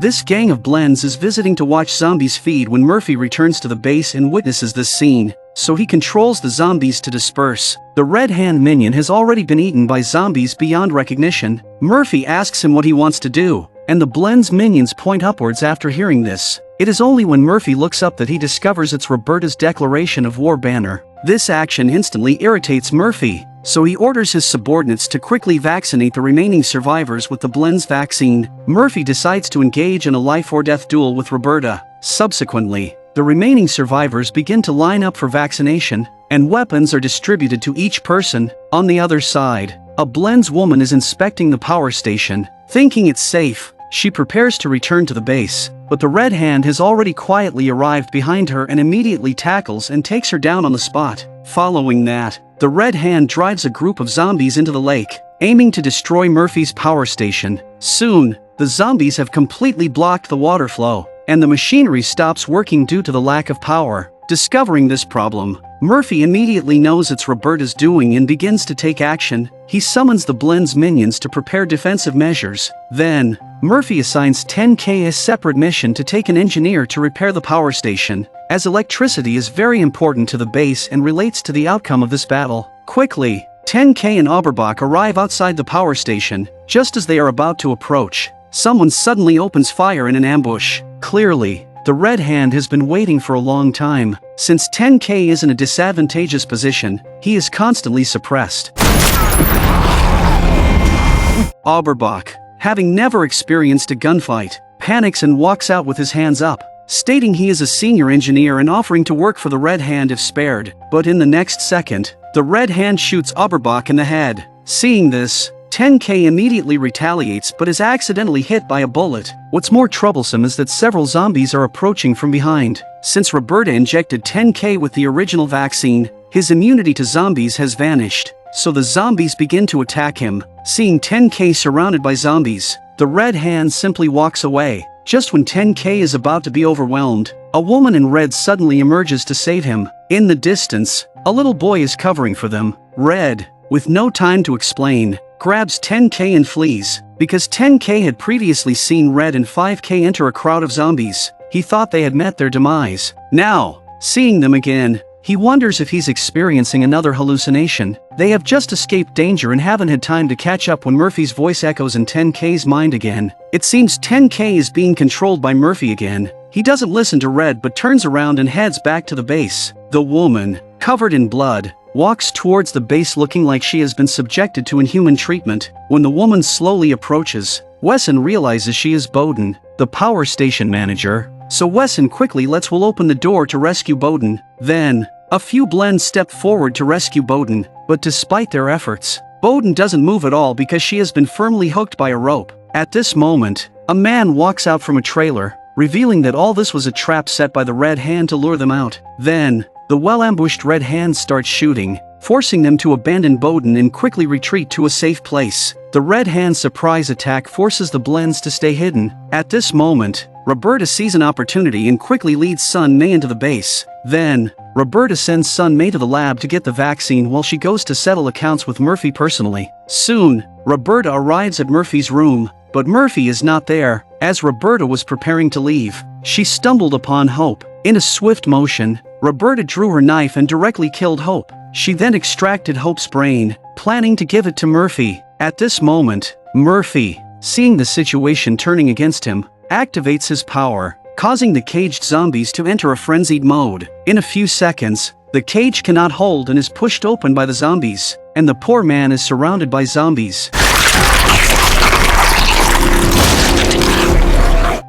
This gang of blends is visiting to watch zombies feed when Murphy returns to the base and witnesses this scene, so he controls the zombies to disperse. The Red Hand minion has already been eaten by zombies beyond recognition. Murphy asks him what he wants to do, and the blend's minions point upwards after hearing this. It is only when Murphy looks up that he discovers it's Roberta's declaration of war banner. This action instantly irritates Murphy, so he orders his subordinates to quickly vaccinate the remaining survivors with the blend's vaccine. Murphy decides to engage in a life-or-death duel with Roberta. Subsequently, the remaining survivors begin to line up for vaccination, and weapons are distributed to each person. On the other side, a blend's woman is inspecting the power station. Thinking it's safe, she prepares to return to the base, but the Red Hand has already quietly arrived behind her and immediately tackles and takes her down on the spot. Following that, the Red Hand drives a group of zombies into the lake, aiming to destroy Murphy's power station. Soon, the zombies have completely blocked the water flow, and the machinery stops working due to the lack of power. Discovering this problem, Murphy immediately knows it's Roberta's doing and begins to take action. He summons the blend's minions to prepare defensive measures. Then, Murphy assigns 10K a separate mission to take an engineer to repair the power station, as electricity is very important to the base and relates to the outcome of this battle. Quickly, 10K and Oberbach arrive outside the power station. Just as they are about to approach, someone suddenly opens fire in an ambush. Clearly, the Red Hand has been waiting for a long time. Since 10K is in a disadvantageous position, he is constantly suppressed. Oberbach, having never experienced a gunfight, panics and walks out with his hands up, stating he is a senior engineer and offering to work for the Red Hand if spared. But in the next second, the Red Hand shoots Oberbach in the head. Seeing this, 10K immediately retaliates but is accidentally hit by a bullet. What's more troublesome is that several zombies are approaching from behind. Since Roberta injected 10K with the original vaccine, his immunity to zombies has vanished, so the zombies begin to attack him. Seeing 10K surrounded by zombies, the Red Hand simply walks away. Just when 10K is about to be overwhelmed, a woman in red suddenly emerges to save him. In the distance, a little boy is covering for them. Red, with no time to explain, grabs 10K and flees. Because 10K had previously seen Red and 5K enter a crowd of zombies, he thought they had met their demise. Now, seeing them again, he wonders if he's experiencing another hallucination. They have just escaped danger and haven't had time to catch up when Murphy's voice echoes in 10K's mind again. It seems 10K is being controlled by Murphy again. He doesn't listen to Red but turns around and heads back to the base. The woman, covered in blood, walks towards the base looking like she has been subjected to inhuman treatment. When the woman slowly approaches, Wesson realizes she is Bowden, the power station manager, so Wesson quickly lets Will open the door to rescue Bowden. Then, a few blends step forward to rescue Bowden, but despite their efforts, Bowden doesn't move at all because she has been firmly hooked by a rope. At this moment, a man walks out from a trailer, revealing that all this was a trap set by the Red Hand to lure them out. Then, the well-ambushed Red Hand starts shooting, forcing them to abandon Bowden and quickly retreat to a safe place. The Red Hand's surprise attack forces the blends to stay hidden. At this moment, Roberta sees an opportunity and quickly leads Sun Mei into the base. Then, Roberta sends Sun Mei to the lab to get the vaccine while she goes to settle accounts with Murphy personally. Soon, Roberta arrives at Murphy's room, but Murphy is not there. As Roberta was preparing to leave, she stumbled upon Hope. In a swift motion, Roberta drew her knife and directly killed Hope. She then extracted Hope's brain, planning to give it to Murphy. At this moment, Murphy, seeing the situation turning against him, activates his power, causing the caged zombies to enter a frenzied mode. In a few seconds, the cage cannot hold and is pushed open by the zombies, and the poor man is surrounded by zombies.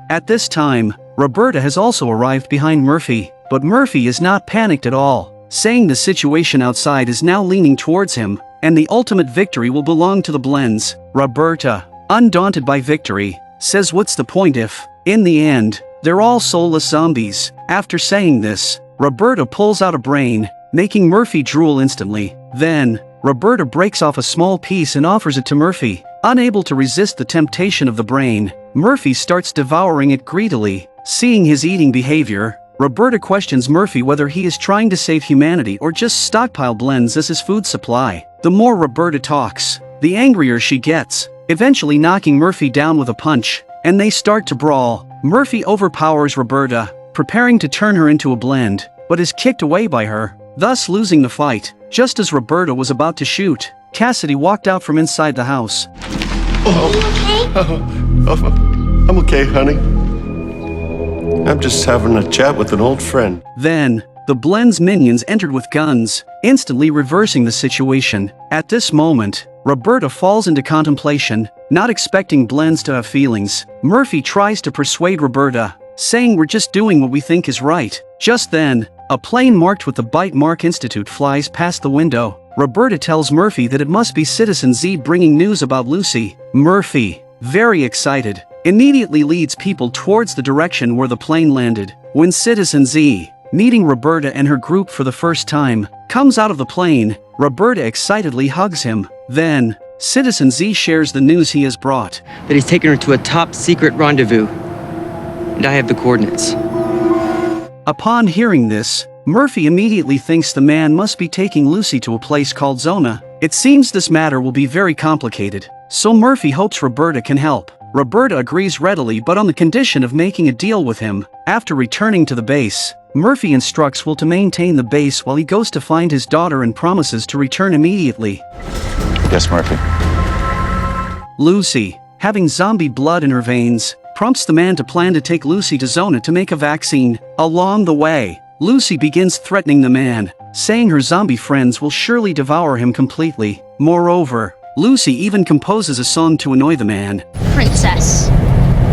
At this time, Roberta has also arrived behind Murphy, but Murphy is not panicked at all, saying the situation outside is now leaning towards him, and the ultimate victory will belong to the blends. Roberta, undaunted by victory, says what's the point if, in the end, they're all soulless zombies. After saying this, Roberta pulls out a brain, making Murphy drool instantly. Then, Roberta breaks off a small piece and offers it to Murphy. Unable to resist the temptation of the brain, Murphy starts devouring it greedily. Seeing his eating behavior, Roberta questions Murphy whether he is trying to save humanity or just stockpile blends as his food supply. The more Roberta talks, the angrier she gets, eventually knocking Murphy down with a punch. and they start to brawl. Murphy overpowers Roberta, preparing to turn her into a blend, but is kicked away by her, thus losing the fight. Just as Roberta was about to shoot, Cassidy walked out from inside the house. I'm okay, honey. I'm just having a chat with an old friend. Then, the Blend's minions entered with guns, instantly reversing the situation. At this moment, Roberta falls into contemplation, not expecting Blends to have feelings. Murphy tries to persuade Roberta, saying we're just doing what we think is right. Just then, a plane marked with the Bite Mark Institute flies past the window. Roberta tells Murphy that it must be Citizen Z bringing news about Lucy. Murphy, very excited, immediately leads people towards the direction where the plane landed. When Citizen Z, meeting Roberta and her group for the first time, comes out of the plane, Roberta excitedly hugs him. Then, Citizen Z shares the news he has brought. That he's taken her to a top-secret rendezvous, and I have the coordinates. Upon hearing this, Murphy immediately thinks the man must be taking Lucy to a place called Zona. It seems this matter will be very complicated, so Murphy hopes Roberta can help. Roberta agrees readily but on the condition of making a deal with him. After returning to the base, Murphy instructs Will to maintain the base while he goes to find his daughter and promises to return immediately. Yes, Murphy. Lucy, having zombie blood in her veins, prompts the man to plan to take Lucy to Zona to make a vaccine. Along the way, Lucy begins threatening the man, saying her zombie friends will surely devour him completely. Moreover, Lucy even composes a song to annoy the man. Princess,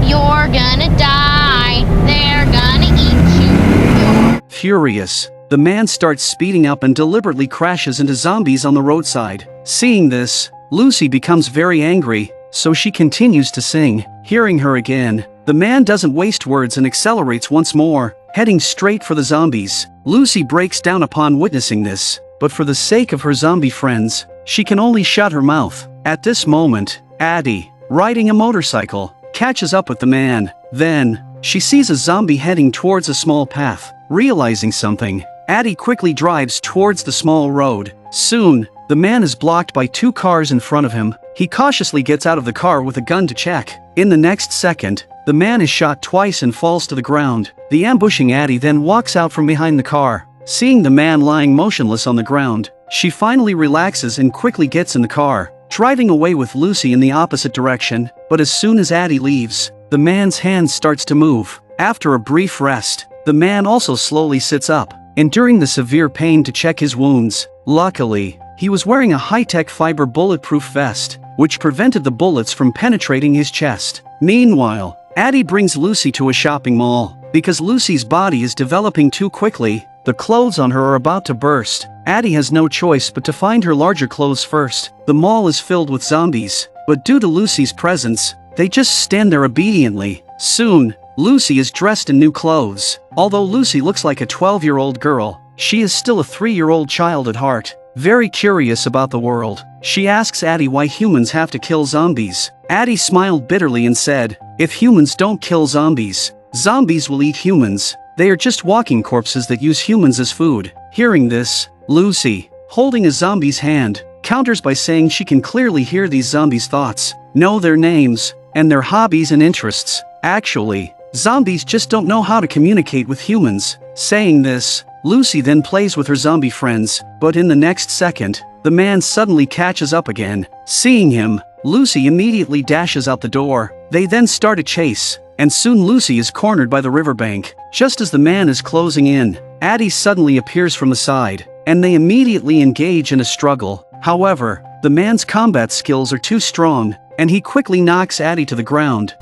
you're gonna die. They're gonna eat you. Furious, the man starts speeding up and deliberately crashes into zombies on the roadside. Seeing this, Lucy becomes very angry, so she continues to sing. Hearing her again, the man doesn't waste words and accelerates once more, heading straight for the zombies. Lucy breaks down upon witnessing this, but for the sake of her zombie friends, she can only shut her mouth. At this moment, Addy, riding a motorcycle, catches up with the man. Then, she sees a zombie heading towards a small path. Realizing something, Addy quickly drives towards the small road. Soon, the man is blocked by two cars in front of him. He cautiously gets out of the car with a gun to check. In the next second, the man is shot twice and falls to the ground. The ambushing Addy then walks out from behind the car. Seeing the man lying motionless on the ground, she finally relaxes and quickly gets in the car, driving away with Lucy in the opposite direction. But as soon as Addy leaves, the man's hand starts to move. After a brief rest, the man also slowly sits up, enduring the severe pain to check his wounds. Luckily, he was wearing a high-tech fiber bulletproof vest, which prevented the bullets from penetrating his chest. Meanwhile, Addy brings Lucy to a shopping mall. Because Lucy's body is developing too quickly, the clothes on her are about to burst. Addy has no choice but to find her larger clothes first. The mall is filled with zombies, but due to Lucy's presence, they just stand there obediently. Soon, Lucy is dressed in new clothes. Although Lucy looks like a 12-year-old girl, she is still a 3-year-old child at heart. Very curious about the world, she asks Addy why humans have to kill zombies. Addy smiled bitterly and said, "If humans don't kill zombies, zombies will eat humans. They are just walking corpses that use humans as food." Hearing this, Lucy, holding a zombie's hand, counters by saying she can clearly hear these zombies' thoughts, know their names, and their hobbies and interests. Actually, zombies just don't know how to communicate with humans. Saying this, Lucy then plays with her zombie friends, but in the next second, the man suddenly catches up again. Seeing him, Lucy immediately dashes out the door. They then start a chase, and soon Lucy is cornered by the riverbank. Just as the man is closing in, Addy suddenly appears from the side, and they immediately engage in a struggle. However, the man's combat skills are too strong, and he quickly knocks Addy to the ground.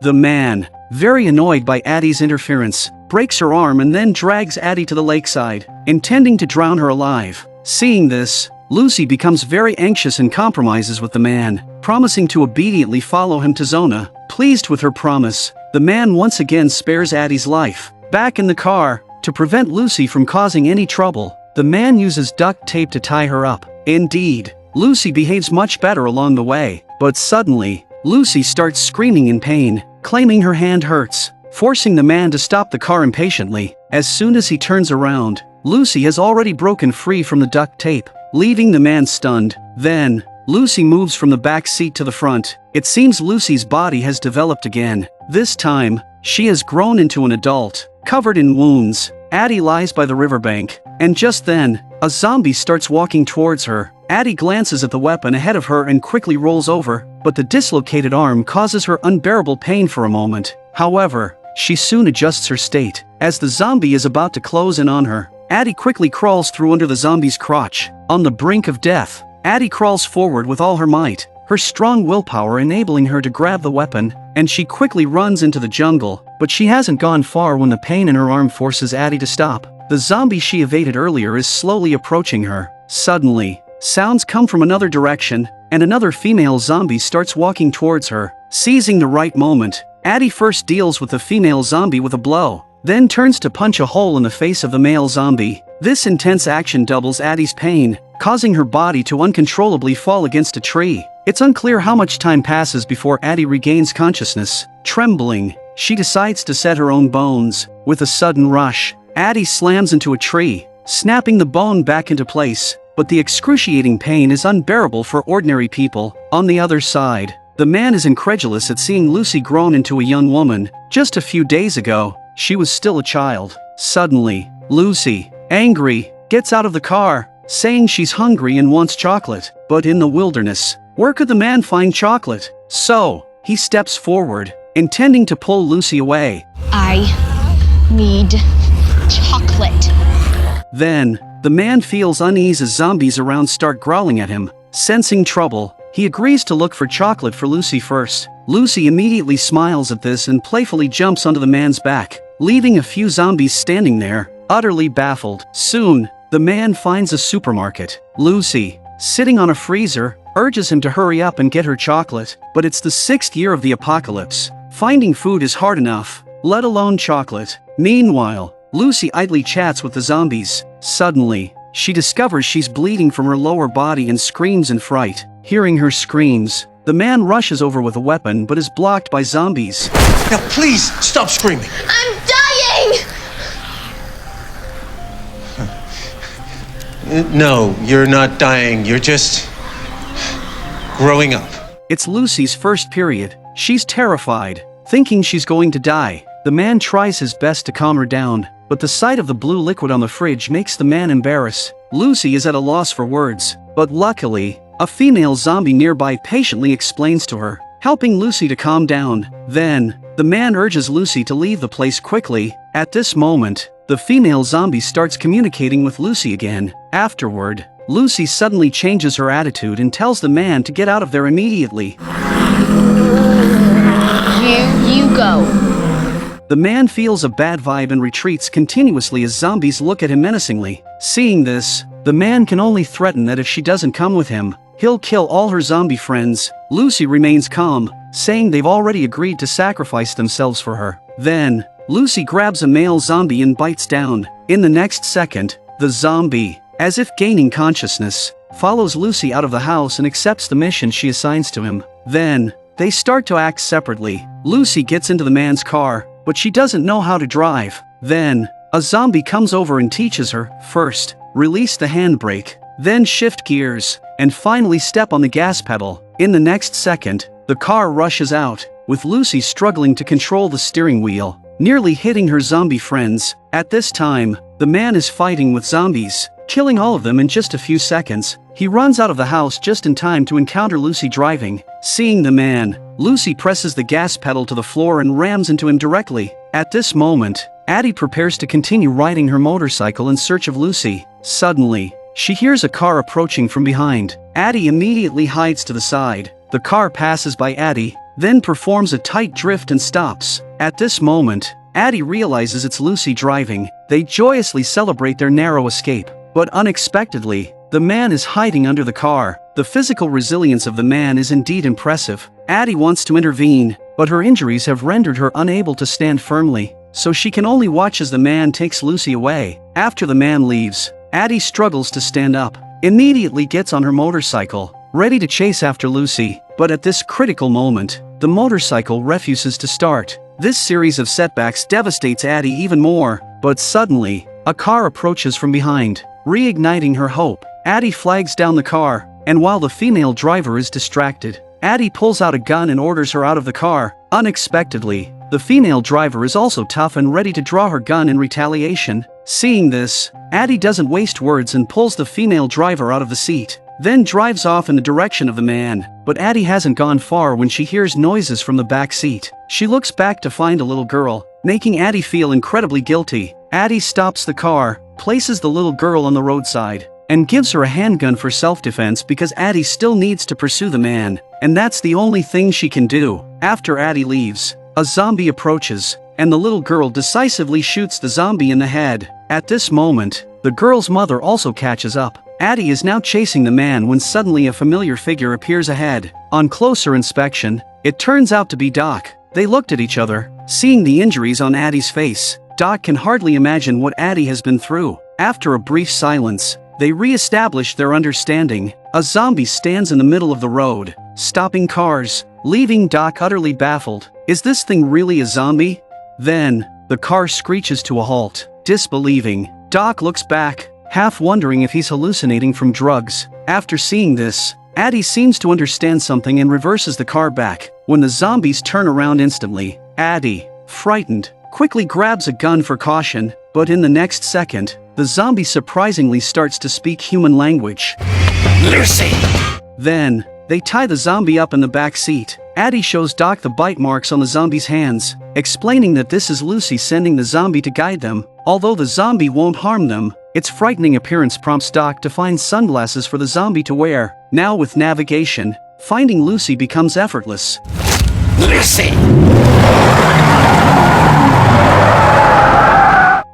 The man, very annoyed by Addy's interference, breaks her arm and then drags Addy to the lakeside, intending to drown her alive. Seeing this, Lucy becomes very anxious and compromises with the man, promising to obediently follow him to Zona. Pleased with her promise, the man once again spares Addy's life. Back in the car, to prevent Lucy from causing any trouble, the man uses duct tape to tie her up. Indeed, Lucy behaves much better along the way, but suddenly, Lucy starts screaming in pain, claiming her hand hurts, forcing the man to stop the car impatiently. As soon as he turns around, Lucy has already broken free from the duct tape, leaving the man stunned. Then, Lucy moves from the back seat to the front. It seems Lucy's body has developed again. This time, she has grown into an adult, covered in wounds. Addy lies by the riverbank, and just then, a zombie starts walking towards her. Addy glances at the weapon ahead of her and quickly rolls over, but the dislocated arm causes her unbearable pain for a moment. However, she soon adjusts her state. As the zombie is about to close in on her, Addy quickly crawls through under the zombie's crotch. On the brink of death, Addy crawls forward with all her might, her strong willpower enabling her to grab the weapon, and she quickly runs into the jungle. But she hasn't gone far when the pain in her arm forces Addy to stop. The zombie she evaded earlier is slowly approaching her. Suddenly, sounds come from another direction, and another female zombie starts walking towards her. Seizing the right moment, Addy first deals with the female zombie with a blow, then turns to punch a hole in the face of the male zombie. This intense action doubles Addy's pain, causing her body to uncontrollably fall against a tree. It's unclear how much time passes before Addy regains consciousness. Trembling, she decides to set her own bones. With a sudden rush, Addy slams into a tree, snapping the bone back into place. But the excruciating pain is unbearable for ordinary people. On the other side, the man is incredulous at seeing Lucy grown into a young woman. Just a few days ago, she was still a child. Suddenly, Lucy, angry, gets out of the car, saying she's hungry and wants chocolate. But in the wilderness, where could the man find chocolate? So, he steps forward, intending to pull Lucy away. I need chocolate. Then, the man feels unease as zombies around start growling at him. Sensing trouble, he agrees to look for chocolate for Lucy first. Lucy immediately smiles at this and playfully jumps onto the man's back, leaving a few zombies standing there, utterly baffled. Soon, the man finds a supermarket. Lucy, sitting on a freezer, urges him to hurry up and get her chocolate, but it's the 6th year of the apocalypse. Finding food is hard enough, let alone chocolate. Meanwhile, Lucy idly chats with the zombies. Suddenly, she discovers she's bleeding from her lower body and screams in fright. Hearing her screams, the man rushes over with a weapon but is blocked by zombies. Now please, stop screaming. I'm dying! No, you're not dying. You're just growing up. It's Lucy's first period. She's terrified, thinking she's going to die. The man tries his best to calm her down, but the sight of the blue liquid on the fridge makes the man embarrassed. Lucy is at a loss for words, but luckily, a female zombie nearby patiently explains to her, helping Lucy to calm down. Then, the man urges Lucy to leave the place quickly. At this moment, the female zombie starts communicating with Lucy again. Afterward, Lucy suddenly changes her attitude and tells the man to get out of there immediately. Here you go. The man feels a bad vibe and retreats continuously as zombies look at him menacingly. Seeing this, the man can only threaten that if she doesn't come with him, he'll kill all her zombie friends. Lucy remains calm, saying they've already agreed to sacrifice themselves for her. Then, Lucy grabs a male zombie and bites down. In the next second, the zombie, as if gaining consciousness, follows Lucy out of the house and accepts the mission she assigns to him. Then, they start to act separately. Lucy gets into the man's car, but she doesn't know how to drive. Then, a zombie comes over and teaches her, first, release the handbrake, then shift gears, and finally step on the gas pedal. In the next second, the car rushes out, with Lucy struggling to control the steering wheel, nearly hitting her zombie friends. At this time, the man is fighting with zombies, killing all of them in just a few seconds. He runs out of the house just in time to encounter Lucy driving. Seeing the man, Lucy presses the gas pedal to the floor and rams into him directly. At this moment, Addy prepares to continue riding her motorcycle in search of Lucy. Suddenly, she hears a car approaching from behind. Addy immediately hides to the side. The car passes by Addy, then performs a tight drift and stops. At this moment, Addy realizes it's Lucy driving. They joyously celebrate their narrow escape. But unexpectedly, the man is hiding under the car. The physical resilience of the man is indeed impressive. Addy wants to intervene, but her injuries have rendered her unable to stand firmly, so she can only watch as the man takes Lucy away. After the man leaves, Addy struggles to stand up, immediately gets on her motorcycle, ready to chase after Lucy, but at this critical moment, the motorcycle refuses to start. This series of setbacks devastates Addy even more, but suddenly, A car approaches from behind, reigniting her hope. Addy flags down the car, and while the female driver is distracted, Addy pulls out a gun and orders her out of the car. Unexpectedly, the female driver is also tough and ready to draw her gun in retaliation. Seeing this, Addy doesn't waste words and pulls the female driver out of the seat, then drives off in the direction of the man. But Addy hasn't gone far when she hears noises from the back seat. She looks back to find a little girl, making Addy feel incredibly guilty. Addy stops the car, places the little girl on the roadside, and gives her a handgun for self-defense because Addy still needs to pursue the man, and that's the only thing she can do. After Addy leaves, a zombie approaches, and the little girl decisively shoots the zombie in the head. At this moment, the girl's mother also catches up. Addy is now chasing the man when suddenly a familiar figure appears ahead. On closer inspection, it turns out to be Doc. They looked at each other, seeing the injuries on Addy's face. Doc can hardly imagine what Addy has been through. After a brief silence, they re-establish their understanding. A zombie stands in the middle of the road, stopping cars, leaving Doc utterly baffled. Is this thing really a zombie? Then, the car screeches to a halt. Disbelieving, Doc looks back, half wondering if he's hallucinating from drugs. After seeing this, Addy seems to understand something and reverses the car back. When the zombies turn around instantly, Addy, frightened, quickly grabs a gun for caution, but in the next second, the zombie surprisingly starts to speak human language. Lucy! Then, they tie the zombie up in the back seat. Addy shows Doc the bite marks on the zombie's hands, explaining that this is Lucy sending the zombie to guide them. Although the zombie won't harm them, its frightening appearance prompts Doc to find sunglasses for the zombie to wear. Now with navigation, finding Lucy becomes effortless. Lucy!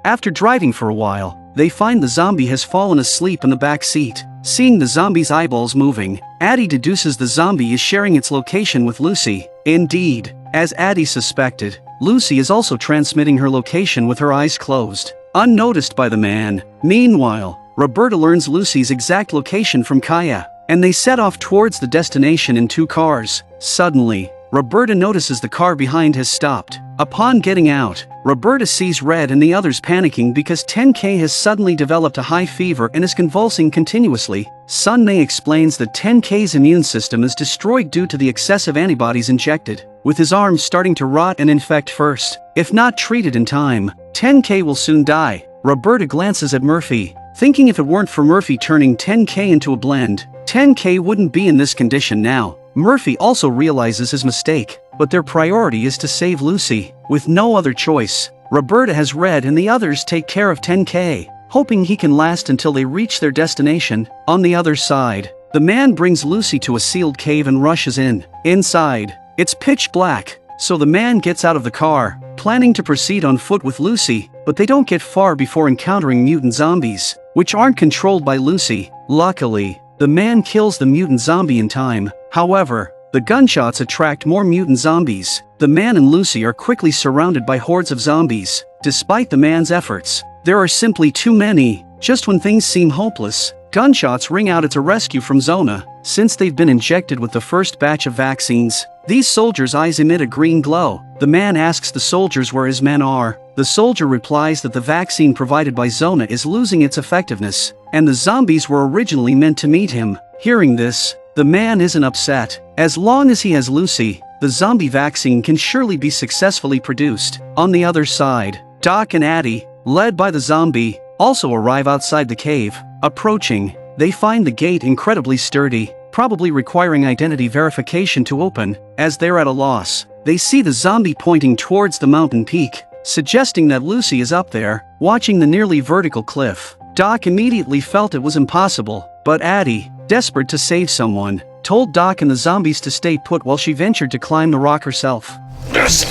After driving for a while, they find the zombie has fallen asleep in the back seat. Seeing the zombie's eyeballs moving, Addy deduces the zombie is sharing its location with Lucy. Indeed, as Addy suspected, Lucy is also transmitting her location with her eyes closed, unnoticed by the man. Meanwhile, Roberta learns Lucy's exact location from Kaya, and they set off towards the destination in 2 cars. Suddenly, Roberta notices the car behind has stopped. Upon getting out, Roberta sees Red and the others panicking because 10K has suddenly developed a high fever and is convulsing continuously. Sunday explains that 10K's immune system is destroyed due to the excessive antibodies injected, with his arms starting to rot and infect first. If not treated in time, 10K will soon die. Roberta glances at Murphy, thinking if it weren't for Murphy turning 10K into a blend, 10K wouldn't be in this condition now. Murphy also realizes his mistake, but their priority is to save Lucy. With no other choice, Roberta has Red and the others take care of 10K, hoping he can last until they reach their destination. On the other side, the man brings Lucy to a sealed cave and rushes in. Inside, it's pitch black, so the man gets out of the car, planning to proceed on foot with Lucy, but they don't get far before encountering mutant zombies, which aren't controlled by Lucy. Luckily, the man kills the mutant zombie in time. However, the gunshots attract more mutant zombies. The man and Lucy are quickly surrounded by hordes of zombies. Despite the man's efforts, there are simply too many. Just when things seem hopeless, gunshots ring out. It's a rescue from Zona. Since they've been injected with the first batch of vaccines, these soldiers' eyes emit a green glow. The man asks the soldiers where his men are. The soldier replies that the vaccine provided by Zona is losing its effectiveness, and the zombies were originally meant to meet him. Hearing this, the man isn't upset. As long as he has Lucy, the zombie vaccine can surely be successfully produced. On the other side, Doc and Addy, led by the zombie, also arrive outside the cave. Approaching, they find the gate incredibly sturdy, probably requiring identity verification to open. As they're at a loss, they see the zombie pointing towards the mountain peak, suggesting that Lucy is up there, watching the nearly vertical cliff. Doc immediately felt it was impossible, but Addy, desperate to save someone, told Doc and the zombies to stay put while she ventured to climb the rock herself. Lucy!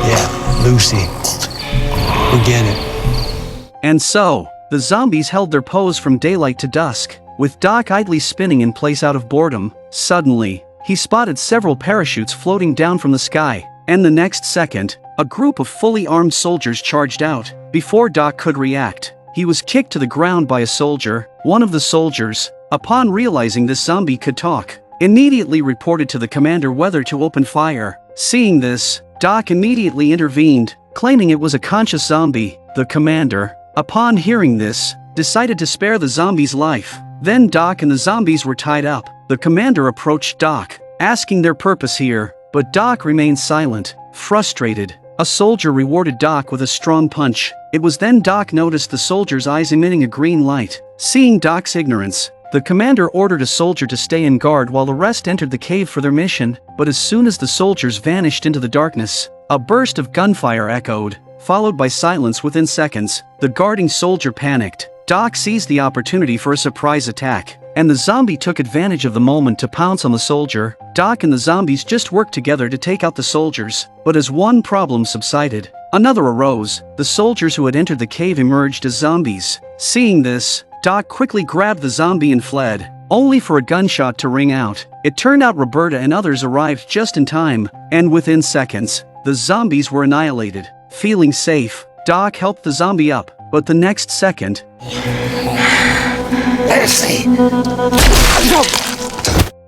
Yeah, Lucy. We get it. And so, the zombies held their pose from daylight to dusk, with Doc idly spinning in place out of boredom. Suddenly, he spotted several parachutes floating down from the sky, and the next second, a group of fully armed soldiers charged out. Before Doc could react, he was kicked to the ground by a soldier. One of the soldiers, upon realizing this zombie could talk, immediately reported to the commander whether to open fire. Seeing this, Doc immediately intervened, claiming it was a conscious zombie. The commander, upon hearing this, decided to spare the zombie's life. Then Doc and the zombies were tied up. The commander approached Doc, asking their purpose here, but Doc remained silent. Frustrated, a soldier rewarded Doc with a strong punch. It was then Doc noticed the soldier's eyes emitting a green light. Seeing Doc's ignorance, the commander ordered a soldier to stay in guard while the rest entered the cave for their mission, but as soon as the soldiers vanished into the darkness, a burst of gunfire echoed, followed by silence within seconds. The guarding soldier panicked. Doc seized the opportunity for a surprise attack, and the zombie took advantage of the moment to pounce on the soldier. Doc and the zombies just worked together to take out the soldiers, but as one problem subsided, another arose. The soldiers who had entered the cave emerged as zombies. Seeing this, Doc quickly grabbed the zombie and fled, only for a gunshot to ring out. It turned out Roberta and others arrived just in time, and within seconds, the zombies were annihilated. Feeling safe, Doc helped the zombie up, but the next second, Lucy!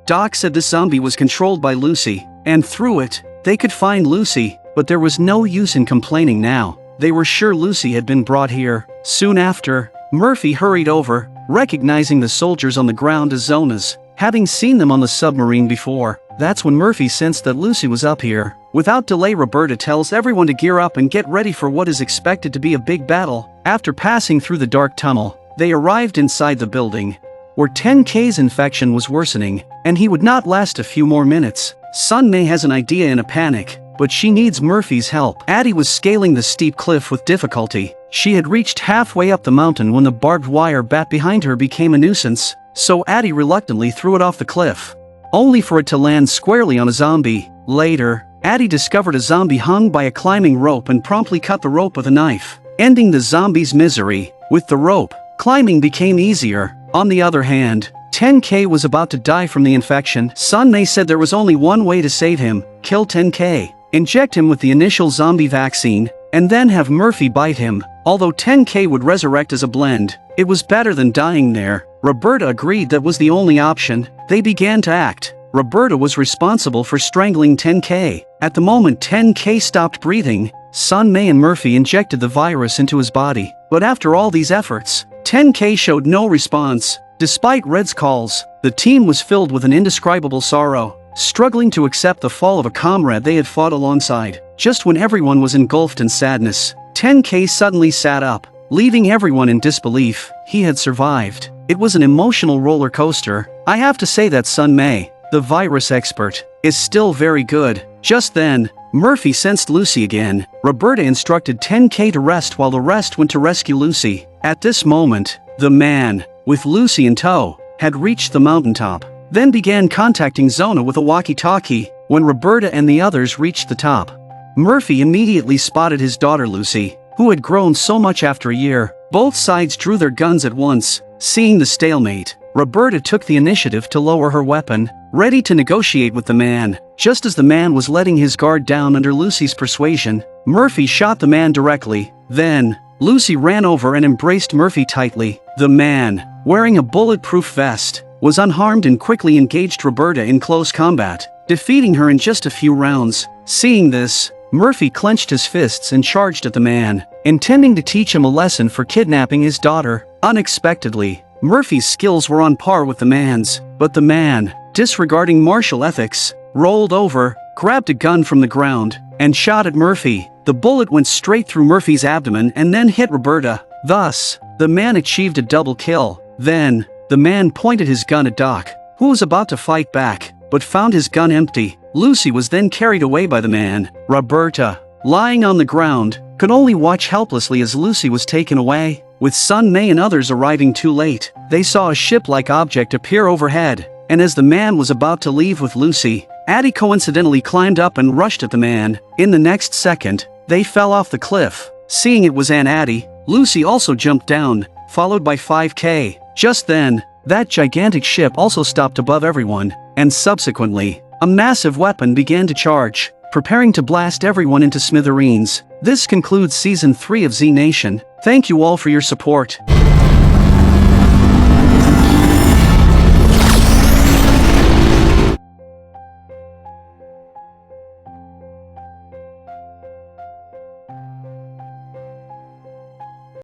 Doc said the zombie was controlled by Lucy, and through it, they could find Lucy, but there was no use in complaining now. They were sure Lucy had been brought here. Soon after, Murphy hurried over, recognizing the soldiers on the ground as Zonas, having seen them on the submarine before. That's when Murphy sensed that Lucy was up here. Without delay, Roberta tells everyone to gear up and get ready for what is expected to be a big battle. After passing through the dark tunnel, they arrived inside the building, where 10K's infection was worsening, and he would not last a few more minutes. Sunmay has an idea in a panic, but she needs Murphy's help. Addy was scaling the steep cliff with difficulty. She had reached halfway up the mountain when the barbed wire bat behind her became a nuisance, so Addy reluctantly threw it off the cliff, only for it to land squarely on a zombie. Later, Addy discovered a zombie hung by a climbing rope and promptly cut the rope with a knife, ending the zombie's misery. With the rope, climbing became easier. On the other hand, 10K was about to die from the infection. Sunmay said there was only one way to save him: kill 10K, inject him with the initial zombie vaccine, and then have Murphy bite him. Although 10K would resurrect as a blend, it was better than dying there. Roberta agreed that was the only option. They began to act. Roberta was responsible for strangling 10K. At the moment 10K stopped breathing, Sunmay and Murphy injected the virus into his body. But after all these efforts, 10K showed no response. Despite Red's calls, the team was filled with an indescribable sorrow, struggling to accept the fall of a comrade they had fought alongside. Just when everyone was engulfed in sadness, 10K suddenly sat up, leaving everyone in disbelief. He had survived. It was an emotional roller coaster. I have to say that Sunmay, the virus expert, is still very good. Just then, Murphy sensed Lucy again. Roberta instructed 10K to rest while the rest went to rescue Lucy. At this moment, the man, with Lucy in tow, had reached the mountaintop, then began contacting Zona with a walkie-talkie. When Roberta and the others reached the top, Murphy immediately spotted his daughter Lucy, who had grown so much after a year. Both sides drew their guns at once. Seeing the stalemate, Roberta took the initiative to lower her weapon, ready to negotiate with the man. Just as the man was letting his guard down under Lucy's persuasion, Murphy shot the man directly. Then, Lucy ran over and embraced Murphy tightly. The man, wearing a bulletproof vest, was unharmed and quickly engaged Roberta in close combat, defeating her in just a few rounds. Seeing this, Murphy clenched his fists and charged at the man, intending to teach him a lesson for kidnapping his daughter. Unexpectedly, Murphy's skills were on par with the man's, but the man, disregarding martial ethics, rolled over, grabbed a gun from the ground, and shot at Murphy. The bullet went straight through Murphy's abdomen and then hit Roberta. Thus, the man achieved a double kill. Then, the man pointed his gun at Doc, who was about to fight back, but found his gun empty. Lucy was then carried away by the man. Roberta, lying on the ground, could only watch helplessly as Lucy was taken away. With Sunmay and others arriving too late, they saw a ship-like object appear overhead, and as the man was about to leave with Lucy, Addy coincidentally climbed up and rushed at the man. In the next second, they fell off the cliff. Seeing it was Addy, Lucy also jumped down, followed by 5K. Just then, that gigantic ship also stopped above everyone, and subsequently, a massive weapon began to charge, preparing to blast everyone into smithereens. This concludes Season 3 of Z Nation. Thank you all for your support.